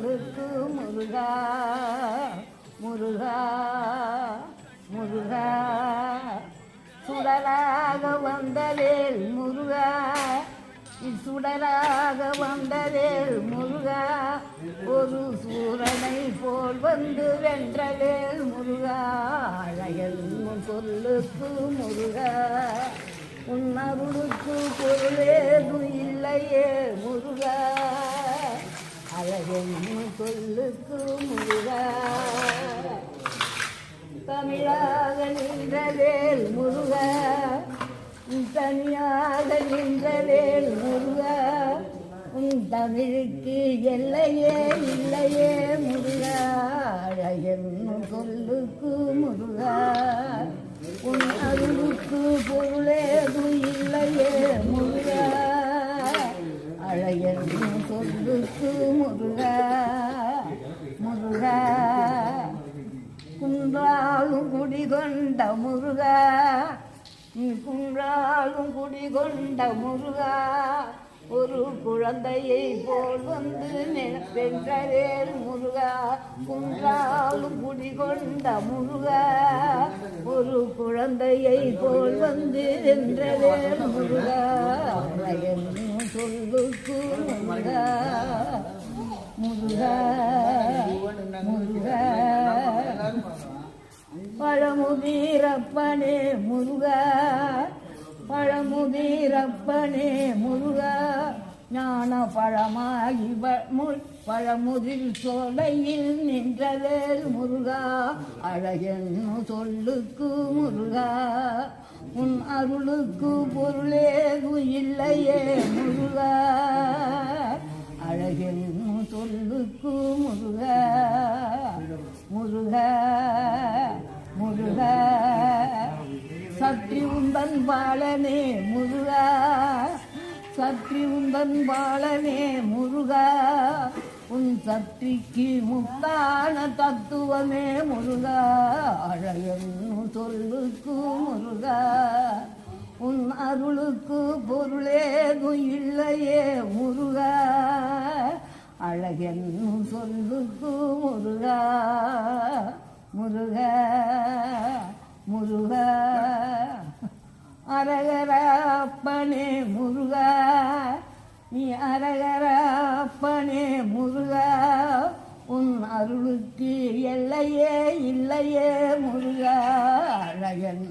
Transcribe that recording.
சொல்லுக்கு முருகா முருகா முருகா சுடராக வந்தவேல் முருகா சுடராக வந்தவேல் முருகா ஒரு சூரனை போல் வந்து வென்றவேல் முருகா அழகன் சொல்லுக்கு முருகா உன்னருளுக்கு பொருளேதும் இல்லையே முருகா அழகன் சொல்லுக்கு முருகா தமிழாக நின்றவேல் முருகா தனியாக நின்றவேல் முருகா உன் தமிழுக்கு எல்லையே இல்லையே முருகா அழகன் சொல்லுக்கு முருகா உன் அருளுக்கு பொருளேதும் இல்லையே முருகா அழகன் சொல்லுக்கு முருகா முருகா குன்றாலும் குடிகொண்ட முருகா குன்றாலும் குடிகொண்ட முருகா ஒரு குழந்தையை போல் வந்து வென்றவேல் முருகா குன்றாலும் குடிகொண்ட முருகா ஒரு குழந்தையை போல் வந்து வென்றவேல் முருகா சொல்லுக்கு முருகா முருகா முருகா பழமுதிரப்பனே முருகா பழமுதிரப்பனே முருகா ஞான பழமாகி பழமுதிர் சோலையில் நின்றவேல் முருகா அழகன் சொல்லுக்கு முருகா உன் அருளுக்கு பொருளேதும் இல்லையே முருகா அழகன் சொல்லுக்கு முருகா முருகா முருகா சக்தி உந்தன் பாலனே முருகா சக்தி உந்தன் பாலனே முருகா உன் சக்திக்கு முக்தான தத்துவமே முருகா அழகன் சொல்லுக்கு முருகா உன் அருளுக்கு பொருளேதும் இல்லையே முருகா அழகன் சொல்லுக்கு முருகா முருகா முருகா அரகர அப்பனே முருகா நீ அரகர அப்பனே முருகா உன் அருளுக்கு எல்லையே இல்லையே முருகா அழகன்